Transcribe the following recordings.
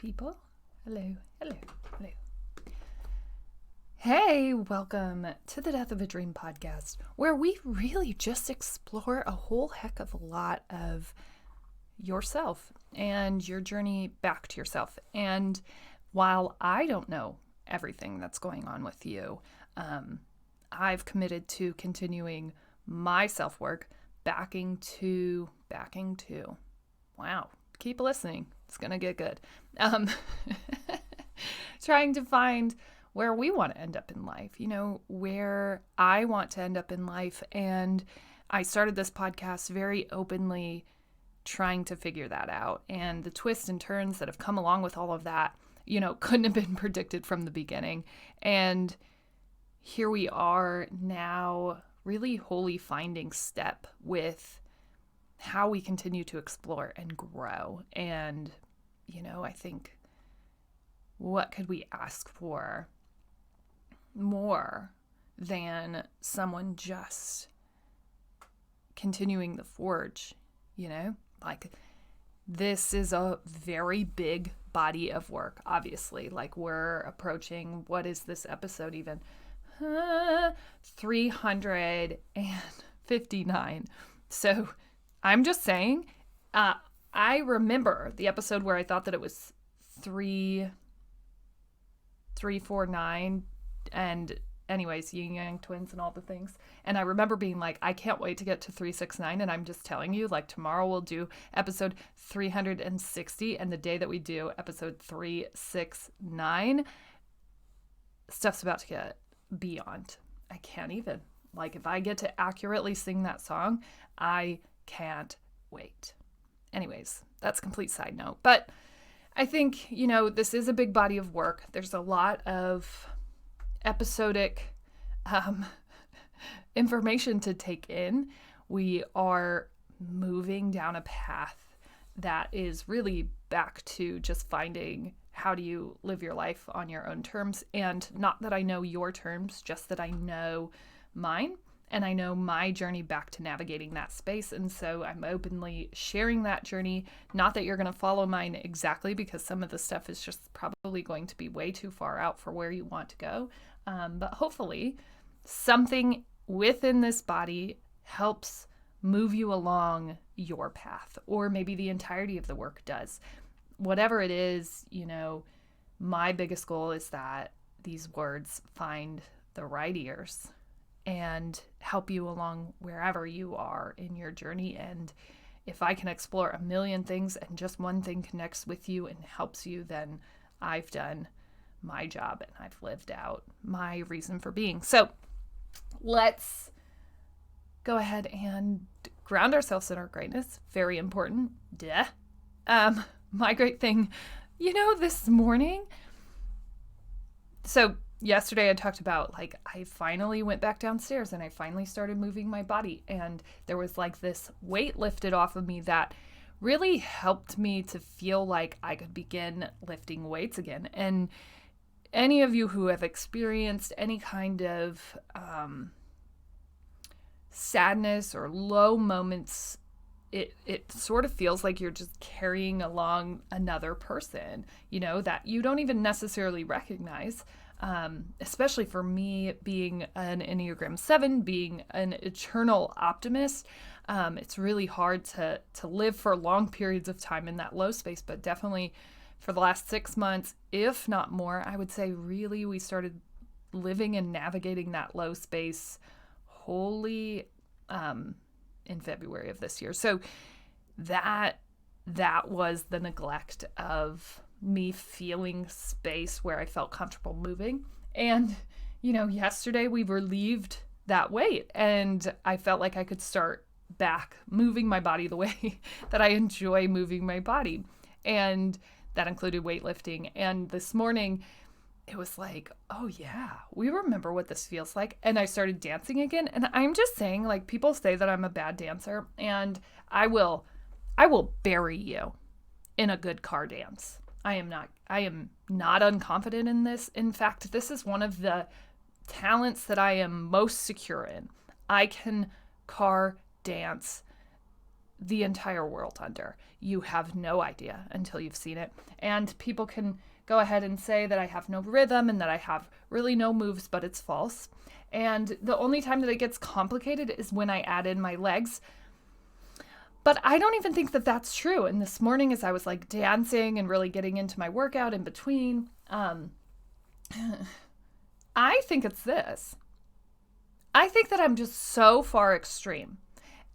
people. Hello. Hey, welcome to the Death of a Dream podcast, where we really just explore a whole heck of a lot of yourself and your journey back to yourself. And while I don't know everything that's going on with you, I've committed to continuing my self-work backing to. Wow. Keep listening. It's going to get good. Trying to find where we want to end up in life, where I want to end up in life. And I started this podcast very openly trying to figure that out. And the twists and turns that have come along with all of that, couldn't have been predicted from the beginning. And here we are now really wholly finding step with how we continue to explore and grow. And, I think, what could we ask for more than someone just continuing the forge, Like, this is a very big body of work, obviously. Like, we're approaching, what is this episode even? 359. So I'm just saying, I remember the episode where I thought that it was 349 and anyways, yin yang twins and all the things. And I remember being like, I can't wait to get to 369. And I'm just telling you, like, tomorrow we'll do episode 360. And the day that we do episode 369, stuff's about to get beyond. I can't even. Like, if I get to accurately sing that song, I can't wait. Anyways, that's a complete side note. But I think, this is a big body of work. There's a lot of episodic information to take in. We are moving down a path that is really back to just finding how do you live your life on your own terms. And not that I know your terms, just that I know mine. And I know my journey back to navigating that space. And so I'm openly sharing that journey. Not that you're going to follow mine exactly, because some of the stuff is just probably going to be way too far out for where you want to go. But hopefully something within this body helps move you along your path, or maybe the entirety of the work does. Whatever it is, my biggest goal is that these words find the right ears and help you along wherever you are in your journey. And if I can explore a million things and just one thing connects with you and helps you, then I've done my job and I've lived out my reason for being. So let's go ahead and ground ourselves in our greatness. Very important. Duh. My great thing, this morning. So yesterday I talked about, like, I finally went back downstairs and I finally started moving my body, and there was like this weight lifted off of me that really helped me to feel like I could begin lifting weights again. And any of you who have experienced any kind of sadness or low moments, it sort of feels like you're just carrying along another person, that you don't even necessarily recognize. Especially for me, being an Enneagram 7, being an eternal optimist, it's really hard to live for long periods of time in that low space. But definitely for the last 6 months, if not more, I would say really we started living and navigating that low space wholly in February of this year. So that was the neglect of me feeling space where I felt comfortable moving. And, yesterday we relieved that weight and I felt like I could start back moving my body the way that I enjoy moving my body. And that included weightlifting. And this morning it was like, oh yeah, we remember what this feels like. And I started dancing again. And I'm just saying, like, people say that I'm a bad dancer, and I will bury you in a good car dance. I am not unconfident in this. In fact, this is one of the talents that I am most secure in. I can car dance the entire world under. You have no idea until you've seen it. And people can go ahead and say that I have no rhythm and that I have really no moves, but it's false. And the only time that it gets complicated is when I add in my legs. But I don't even think that that's true. And this morning, as I was like dancing and really getting into my workout in between, I think it's this. I think that I'm just so far extreme.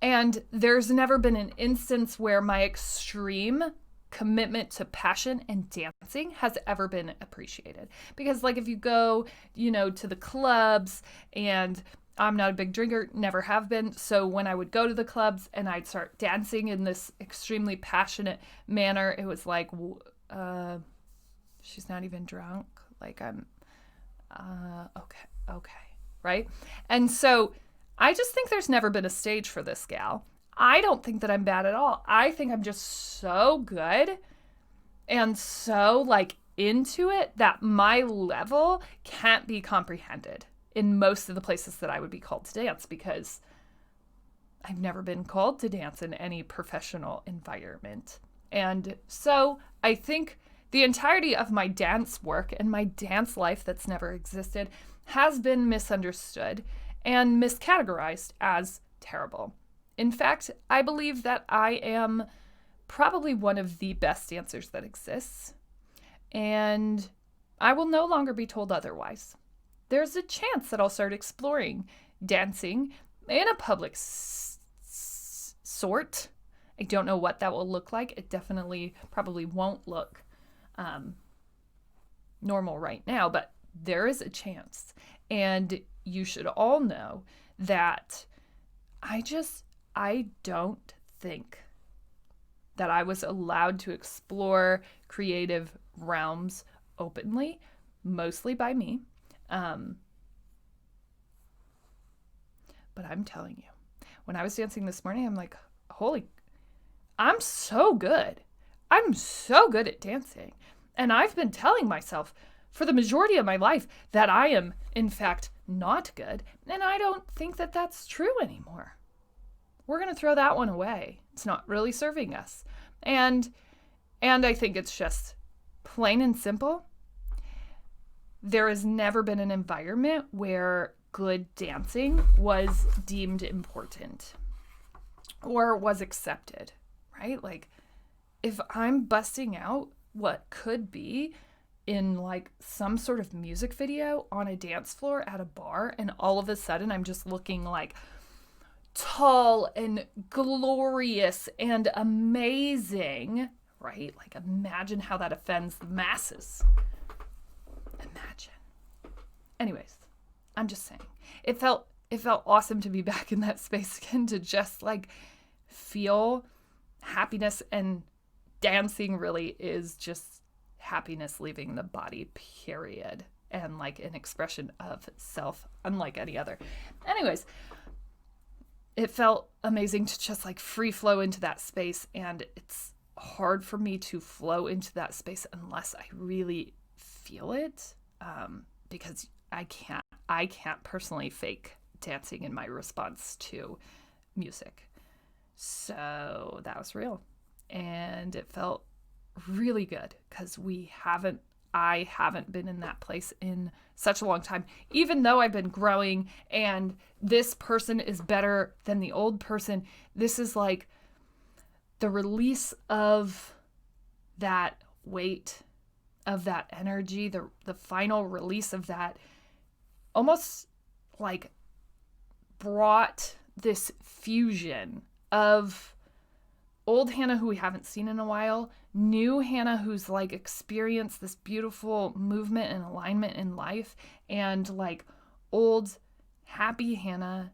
And there's never been an instance where my extreme commitment to passion and dancing has ever been appreciated. Because like if you go, to the clubs, and I'm not a big drinker, never have been. So when I would go to the clubs and I'd start dancing in this extremely passionate manner, it was like, she's not even drunk. Like I'm, okay. Right? And so I just think there's never been a stage for this gal. I don't think that I'm bad at all. I think I'm just so good and so like into it that my level can't be comprehended in most of the places that I would be called to dance, because I've never been called to dance in any professional environment. And so I think the entirety of my dance work and my dance life that's never existed has been misunderstood and miscategorized as terrible. In fact, I believe that I am probably one of the best dancers that exists, and I will no longer be told otherwise. There's a chance that I'll start exploring dancing in a public sort. I don't know what that will look like. It definitely probably won't look normal right now, but there is a chance. And you should all know that I don't think that I was allowed to explore creative realms openly, mostly by me. But I'm telling you, when I was dancing this morning, I'm like, I'm so good. I'm so good at dancing. And I've been telling myself for the majority of my life that I am, in fact, not good. And I don't think that that's true anymore. We're going to throw that one away. It's not really serving us. And I think it's just plain and simple. There has never been an environment where good dancing was deemed important or was accepted, right? Like if I'm busting out what could be in like some sort of music video on a dance floor at a bar, and all of a sudden I'm just looking like tall and glorious and amazing, right? Like imagine how that offends the masses. Imagine. Anyways, I'm just saying. It felt awesome to be back in that space again, to just like feel happiness, and dancing really is just happiness leaving the body, period. And like an expression of self unlike any other. Anyways, it felt amazing to just like free flow into that space, and it's hard for me to flow into that space unless I really feel it, because I can't personally fake dancing in my response to music. So that was real, and it felt really good because I haven't been in that place in such a long time, even though I've been growing and this person is better than the old person. This is like the release of that weight, of that energy, the final release of that almost like brought this fusion of old Hanna, who we haven't seen in a while, new Hanna, who's like experienced this beautiful movement and alignment in life, and like old happy Hanna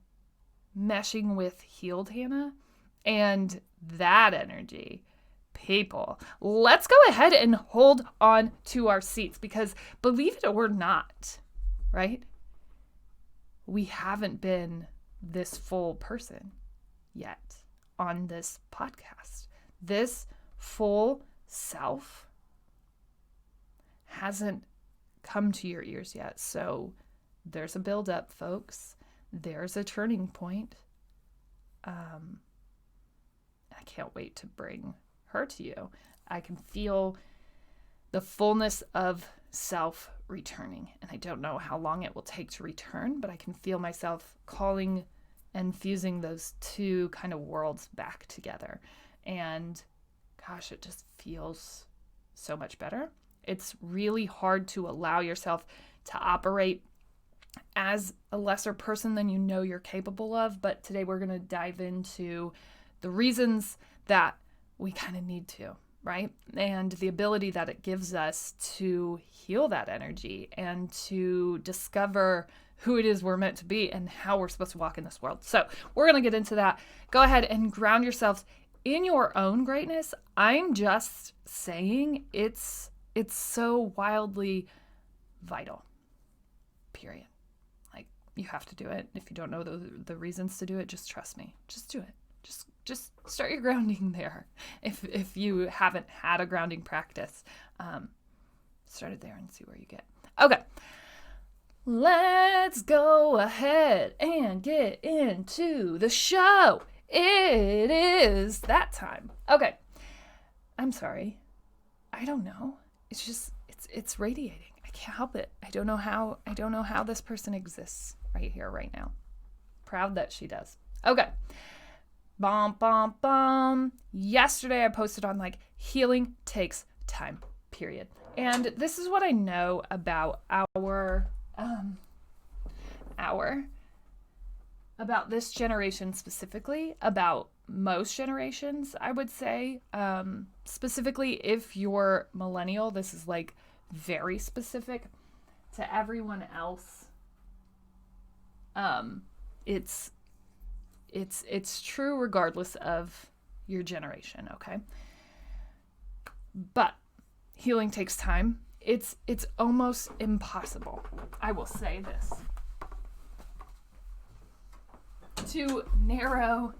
meshing with healed Hanna. And that energy, people, let's go ahead and hold on to our seats, because believe it or not, right? We haven't been this full person yet on this podcast. This full self hasn't come to your ears yet. So there's a build-up, folks. There's a turning point. I I can't wait to bring her to you. I can feel the fullness of self returning. And I don't know how long it will take to return, but I can feel myself calling and fusing those two kind of worlds back together. And gosh, it just feels so much better. It's really hard to allow yourself to operate as a lesser person than you know you're capable of. But today we're going to dive into the reasons that we kind of need to, right? And the ability that it gives us to heal that energy and to discover who it is we're meant to be and how we're supposed to walk in this world. So we're going to get into that. Go ahead and ground yourselves in your own greatness. I'm just saying it's so wildly vital, period. Like, you have to do it. If you don't know the reasons to do it, just trust me. Just do it. Just start your grounding there. If you haven't had a grounding practice, start it there and see where you get. Okay, let's go ahead and get into the show. It is that time. Okay, I'm sorry. I don't know. It's just it's radiating. I can't help it. I don't know how this person exists right here, right now. Proud that she does. Okay. Yesterday I posted on healing takes time, period. And this is what I know about about this generation specifically, about most generations, I would say. Specifically, if you're millennial, this is very specific. To everyone else, it's true regardless of your generation, okay? But healing takes time. It's almost impossible, I will say this, to narrow.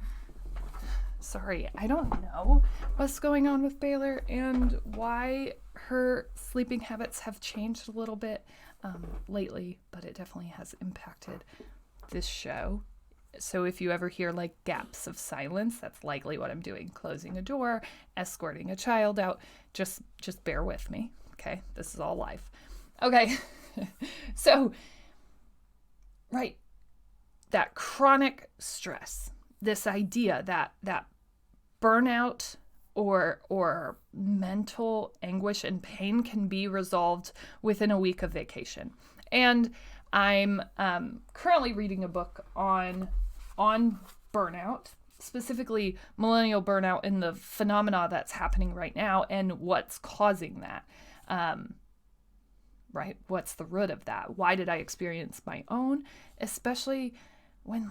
Sorry, I don't know what's going on with Baylor and why her sleeping habits have changed a little bit lately, but it definitely has impacted this show. So if you ever hear gaps of silence, that's likely what I'm doing. Closing a door, escorting a child out. Just bear with me, okay? This is all life. Okay, so, right, that chronic stress, this idea that burnout or mental anguish and pain can be resolved within a week of vacation. And I'm currently reading a book on burnout, specifically millennial burnout and the phenomena that's happening right now and what's causing that. Right? What's the root of that? Why did I experience my own? Especially when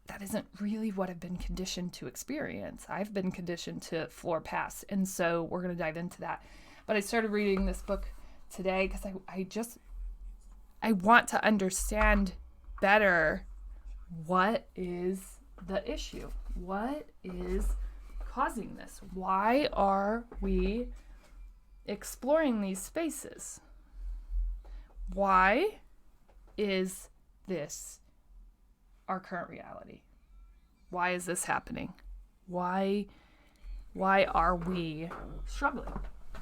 that isn't really what I've been conditioned to experience. I've been conditioned to floor past. And so we're going to dive into that. But I started reading this book today because I want to understand better what is the issue. What is causing this? Why are we exploring these spaces? Why is this our current reality? Why is this happening? Why are we struggling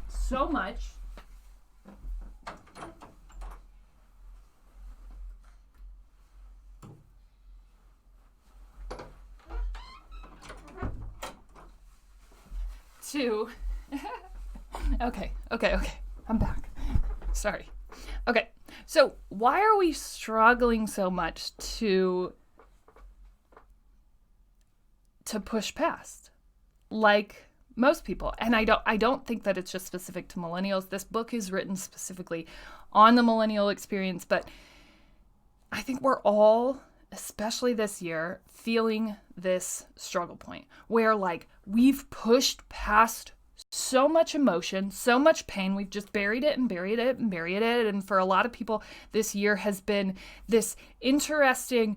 so much? Okay. I'm back. Sorry. Okay. So why are we struggling so much to push past, like most people? And I don't think that it's just specific to millennials. This book is written specifically on the millennial experience, but I think we're all, especially this year, feeling this struggle point where we've pushed past so much emotion, so much pain. We've just buried it and buried it and buried it. And for a lot of people, this year has been this interesting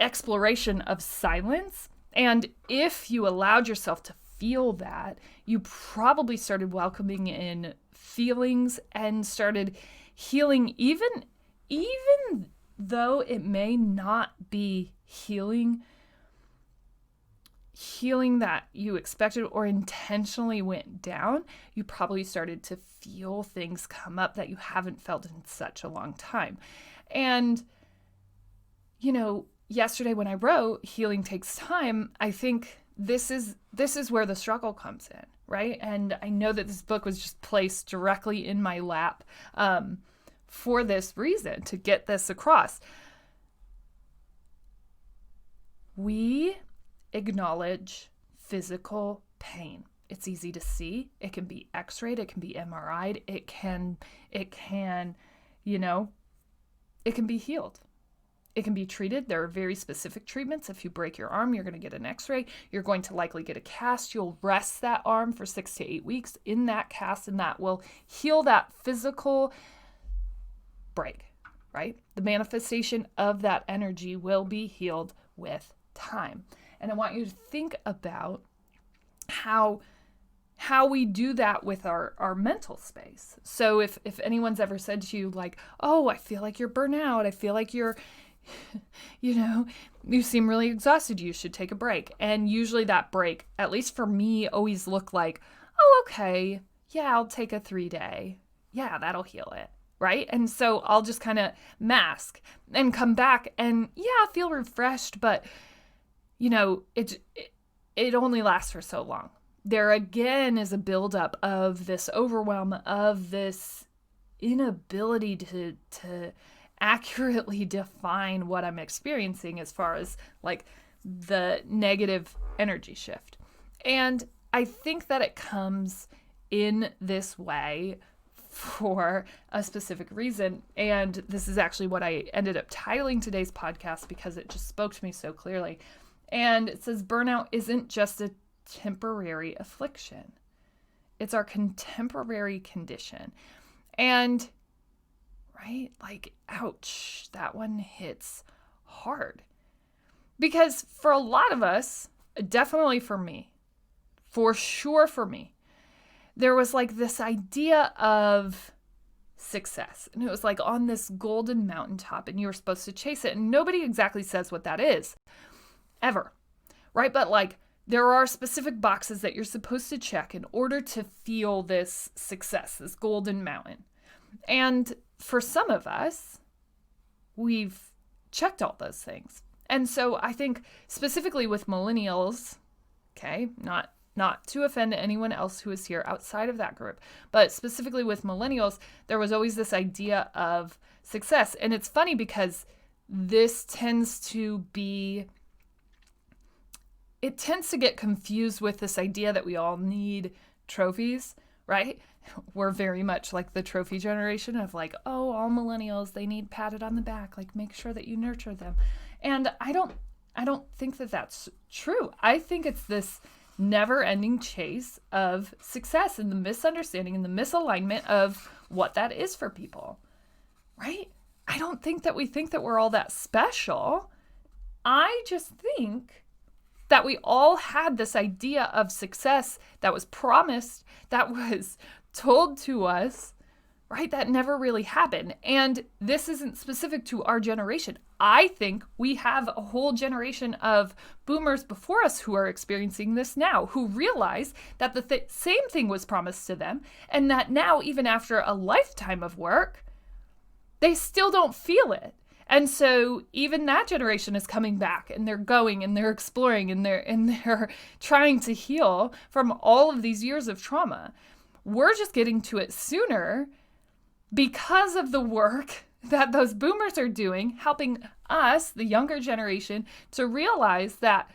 exploration of silence. And if you allowed yourself to feel that, you probably started welcoming in feelings and started healing, even though it may not be healing healing that you expected or intentionally went down, you probably started to feel things come up that you haven't felt in such a long time. And, yesterday when I wrote healing takes time, I think this is where the struggle comes in, right? And I know that this book was just placed directly in my lap for this reason, to get this across. We acknowledge physical pain. It's easy to see. It can be x-rayed, it can be MRI'd, it can be healed. It can be treated. There are very specific treatments. If you break your arm, you're going to get an x-ray. You're going to likely get a cast. You'll rest that arm for 6 to 8 weeks in that cast, and that will heal that physical break, right? The manifestation of that energy will be healed with time. And I want you to think about how we do that with our mental space. So if anyone's ever said to you like, oh, I feel like you're burnout, I feel like you're, you seem really exhausted, you should take a break. And usually that break, at least for me, always looked like, oh, okay, yeah, I'll take a 3-day. Yeah, that'll heal it, right? And so I'll just kind of mask and come back and yeah, feel refreshed, but it only lasts for so long. There again is a buildup of this overwhelm, of this inability to accurately define what I'm experiencing as far as like the negative energy shift. And I think that it comes in this way for a specific reason. And this is actually what I ended up titling today's podcast because it just spoke to me so clearly. And it says, burnout isn't just a temporary affliction. It's our contemporary condition. And, right, like, ouch, that one hits hard. Because for a lot of us, definitely for me, for sure for me, there was like this idea of success. And it was like on this golden mountaintop and you were supposed to chase it. And nobody exactly says what that is, ever, right? But like there are specific boxes that you're supposed to check in order to feel this success, this golden mountain. And for some of us, we've checked all those things. And so I think specifically with millennials, okay, not to offend anyone else who is here outside of that group, but specifically with millennials, there was always this idea of success. And it's funny because this tends to get confused with this idea that we all need trophies, right? We're very much like the trophy generation of like, oh, all millennials, they need patted on the back, like make sure that you nurture them. And I don't think that that's true. I think it's this never-ending chase of success and the misunderstanding and the misalignment of what that is for people, right? I don't think that we think that we're all that special. I just think that we all had this idea of success that was promised, that was told to us, right? That never really happened. And this isn't specific to our generation. I think we have a whole generation of boomers before us who are experiencing this now, who realize that the same thing was promised to them, and that now, even after a lifetime of work, they still don't feel it. And so even that generation is coming back and they're going and they're exploring and they're trying to heal from all of these years of trauma. We're just getting to it sooner because of the work that those boomers are doing, helping us, the younger generation, to realize that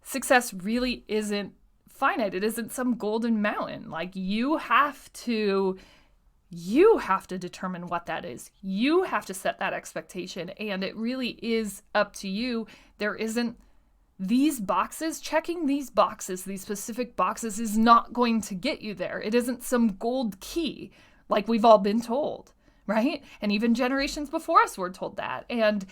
success really isn't finite. It isn't some golden mountain. Like you have to determine what that is. You have to set that expectation, and it really is up to you. There isn't these boxes, checking these boxes, these specific boxes is not going to get you there. It isn't some gold key like we've all been told, right? And even generations before us were told that. And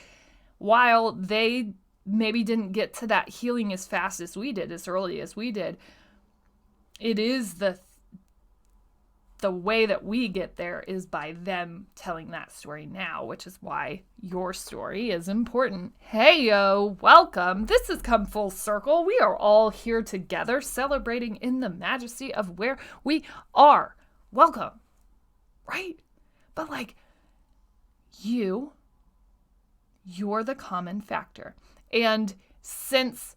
while they maybe didn't get to that healing as fast as we did, as early as we did, it is the the way that we get there is by them telling that story now, which is why your story is important. Hey, yo, welcome. This has come full circle. We are all here together celebrating in the majesty of where we are. Welcome, right? But like, you're the common factor. And since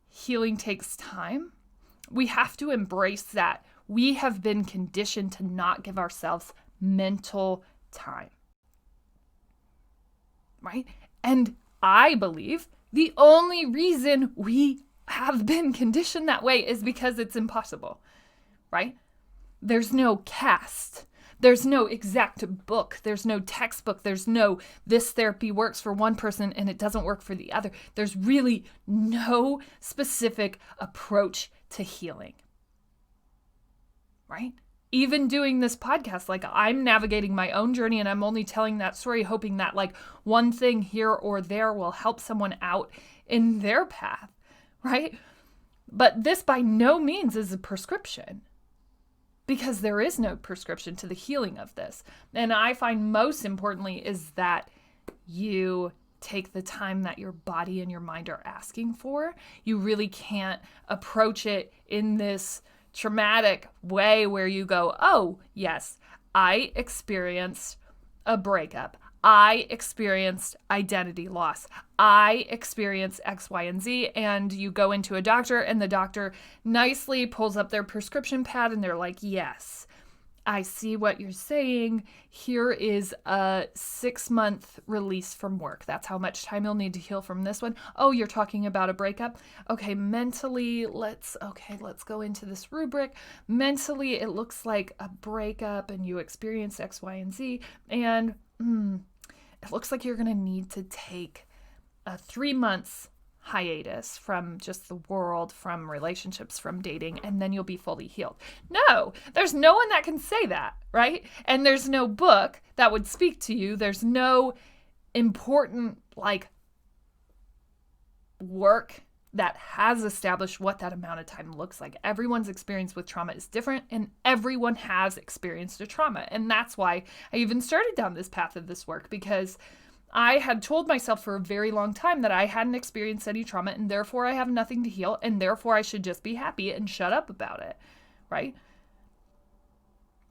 healing takes time, we have to embrace that. We have been conditioned to not give ourselves mental time, right? And I believe the only reason we have been conditioned that way is because it's impossible, right? There's no cast. There's no exact book. There's no textbook. There's no this therapy works for one person and it doesn't work for the other. There's really no specific approach to healing, right? Even doing this podcast, like I'm navigating my own journey and I'm only telling that story, hoping that like one thing here or there will help someone out in their path, right? But this by no means is a prescription, because there is no prescription to the healing of this. And I find most importantly is that you take the time that your body and your mind are asking for. You really can't approach it in this traumatic way where you go, oh, yes, I experienced a breakup. I experienced identity loss. I experienced X, Y, and Z. And you go into a doctor and the doctor nicely pulls up their prescription pad and they're like, yes, I see what you're saying. Here is a 6-month release from work. That's how much time you'll need to heal from this one. Oh, you're talking about a breakup? Okay, mentally, let's go into this rubric. Mentally, it looks like a breakup and you experience X, Y, and Z. And it looks like you're going to need to take a 3 months hiatus from just the world, from relationships, from dating, and then you'll be fully healed. No, there's no one that can say that, right? And there's no book that would speak to you. There's no important like work that has established what that amount of time looks like. Everyone's experience with trauma is different, and everyone has experienced a trauma. And that's why I even started down this path of this work, because I had told myself for a very long time that I hadn't experienced any trauma and therefore I have nothing to heal and therefore I should just be happy and shut up about it, right?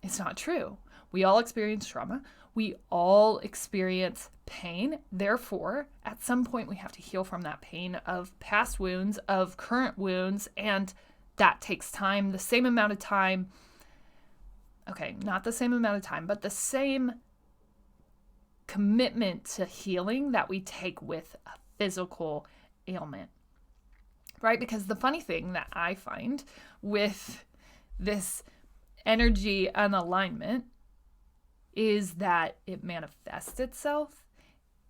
It's not true. We all experience trauma. We all experience pain. Therefore, at some point we have to heal from that pain of past wounds, of current wounds, and that takes time, the same amount of time. Okay, not the same amount of time, but the same commitment to healing that we take with a physical ailment, right? Because the funny thing that I find with this energy unalignment is that it manifests itself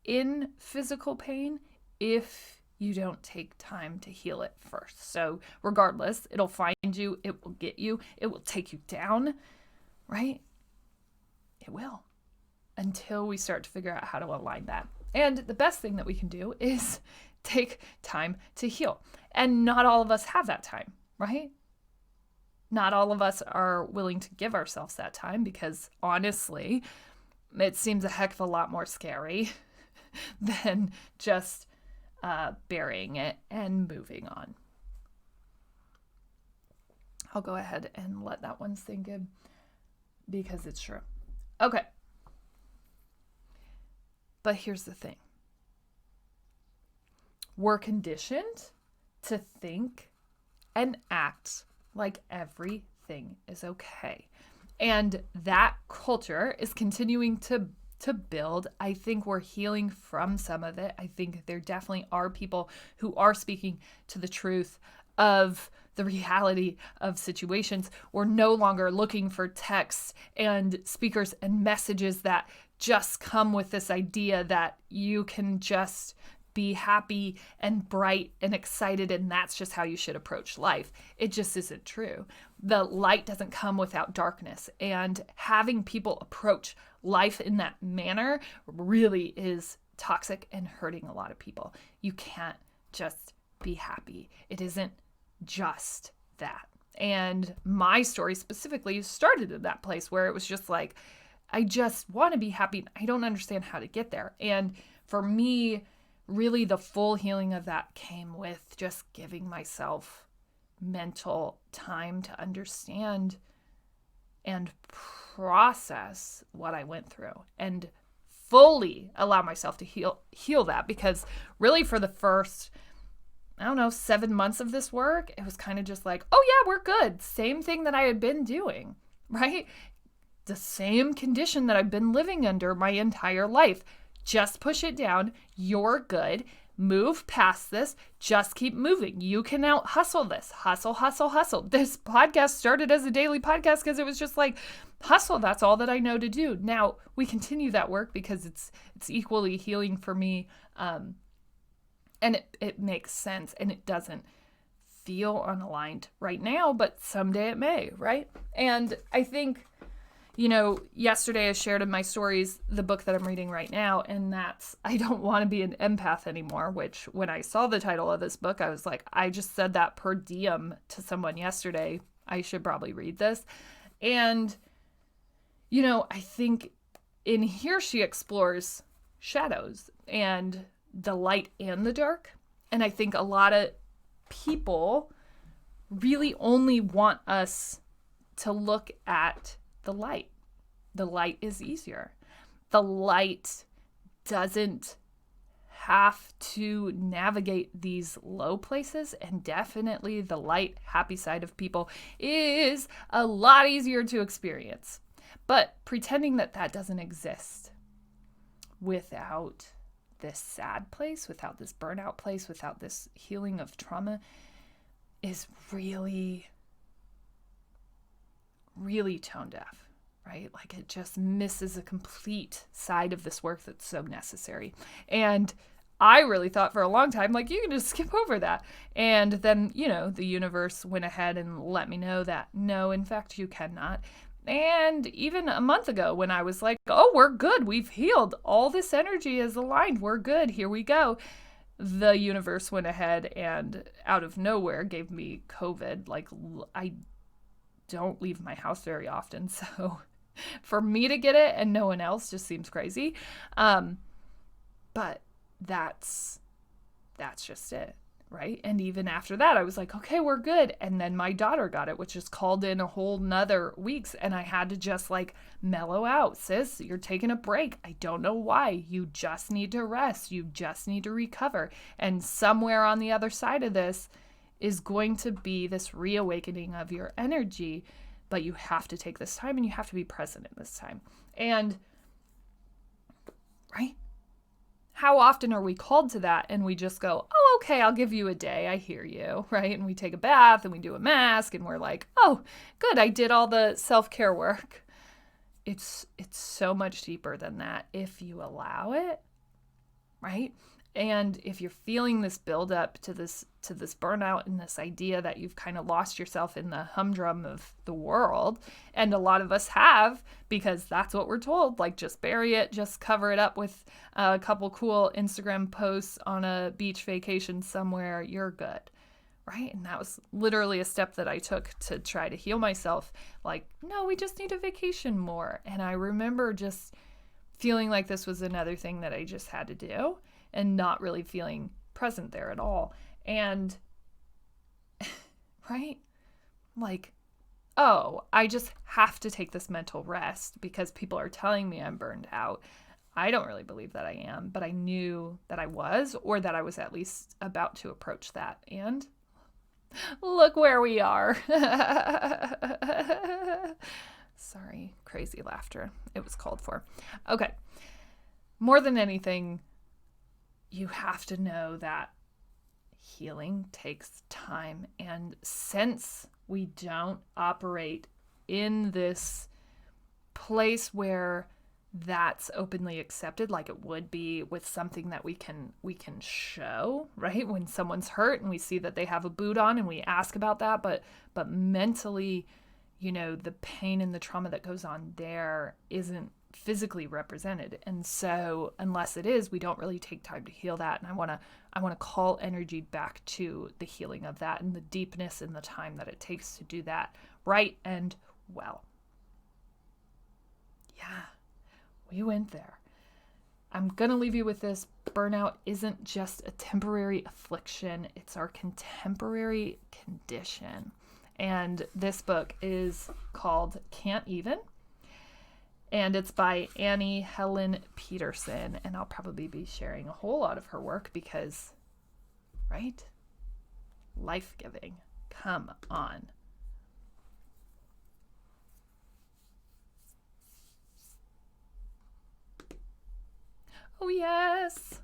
in physical pain if you don't take time to heal it first. So regardless, it'll find you, it will get you, it will take you down, right? It will. Until we start to figure out how to align that. And the best thing that we can do is take time to heal. And not all of us have that time, right? Not all of us are willing to give ourselves that time because honestly, it seems a heck of a lot more scary than just burying it and moving on. I'll go ahead and let that one sink in because it's true. Okay. But here's the thing. We're conditioned to think and act like everything is okay. And that culture is continuing to build. I think we're healing from some of it. I think there definitely are people who are speaking to the truth of the reality of situations. We're no longer looking for texts and speakers and messages that just come with this idea that you can just be happy and bright and excited and that's just how you should approach life. It just isn't true. The light doesn't come without darkness, and having people approach life in that manner really is toxic and hurting a lot of people. You can't just be happy. It isn't just that. And my story specifically started in that place where it was just like, I just want to be happy. I don't understand how to get there. And for me, really the full healing of that came with just giving myself mental time to understand and process what I went through and fully allow myself to heal that. Because really for the first, 7 months of this work, it was kind of just like, oh yeah, we're good. Same thing that I had been doing, right? The same condition that I've been living under my entire life. Just push it down. You're good. Move past this. Just keep moving. You can out hustle this. Hustle, hustle, hustle. This podcast started as a daily podcast because it was just like, hustle. That's all that I know to do. Now we continue that work because it's equally healing for me. And it makes sense, and it doesn't feel unaligned right now, but someday it may, right? And I think, yesterday I shared in my stories the book that I'm reading right now, and that's I Don't Want to Be an Empath Anymore, which when I saw the title of this book, I was like, I just said that per diem to someone yesterday. I should probably read this. And, I think in here she explores shadows and the light and the dark. And I think a lot of people really only want us to look at the light. The light is easier. The light doesn't have to navigate these low places, and definitely the light, happy side of people is a lot easier to experience. But pretending that that doesn't exist without this sad place, without this burnout place, without this healing of trauma is really, really tone deaf, right? Like it just misses a complete side of this work that's so necessary. And I really thought for a long time, like, you can just skip over that. And then, the universe went ahead and let me know that no, in fact, you cannot. And even a month ago when I was like, oh, we're good. We've healed. All this energy is aligned. We're good. Here we go. The universe went ahead and out of nowhere gave me COVID. Like, I don't leave my house very often. So for me to get it and no one else just seems crazy. But that's just it. Right. And even after that, I was like, okay, we're good. And then my daughter got it, which just called in a whole nother weeks. And I had to just like mellow out. Sis, you're taking a break. I don't know why. You just need to rest. You just need to recover. And somewhere on the other side of this is going to be this reawakening of your energy. But you have to take this time and you have to be present in this time. And right. How often are we called to that and we just go, oh, okay, I'll give you a day. I hear you, right? And we take a bath and we do a mask and we're like, oh, good, I did all the self-care work. It's so much deeper than that if you allow it, right? And if you're feeling this buildup to this burnout and this idea that you've kind of lost yourself in the humdrum of the world, and a lot of us have, because that's what we're told, like just bury it, just cover it up with a couple cool Instagram posts on a beach vacation somewhere, you're good, right? And that was literally a step that I took to try to heal myself. Like, no, we just need a vacation more. And I remember just feeling like this was another thing that I just had to do, and not really feeling present there at all. And, right? Like, oh, I just have to take this mental rest because people are telling me I'm burned out. I don't really believe that I am, but I knew that I was, or that I was at least about to approach that. And look where we are. Sorry, crazy laughter. It was called for. Okay. More than anything, you have to know that healing takes time. And since we don't operate in this place where that's openly accepted, like it would be with something that we can show, right? When someone's hurt and we see that they have a boot on and we ask about that, but mentally, the pain and the trauma that goes on there isn't physically represented. And so unless it is, we don't really take time to heal that. And I want to call energy back to the healing of that and the deepness and the time that it takes to do that right and well. Yeah, we went there. I'm going to leave you with this. Burnout isn't just a temporary affliction. It's our contemporary condition. And this book is called Can't Even. And it's by Annie Helen Peterson. And I'll probably be sharing a whole lot of her work because, right? Life-giving. Come on. Oh, yes.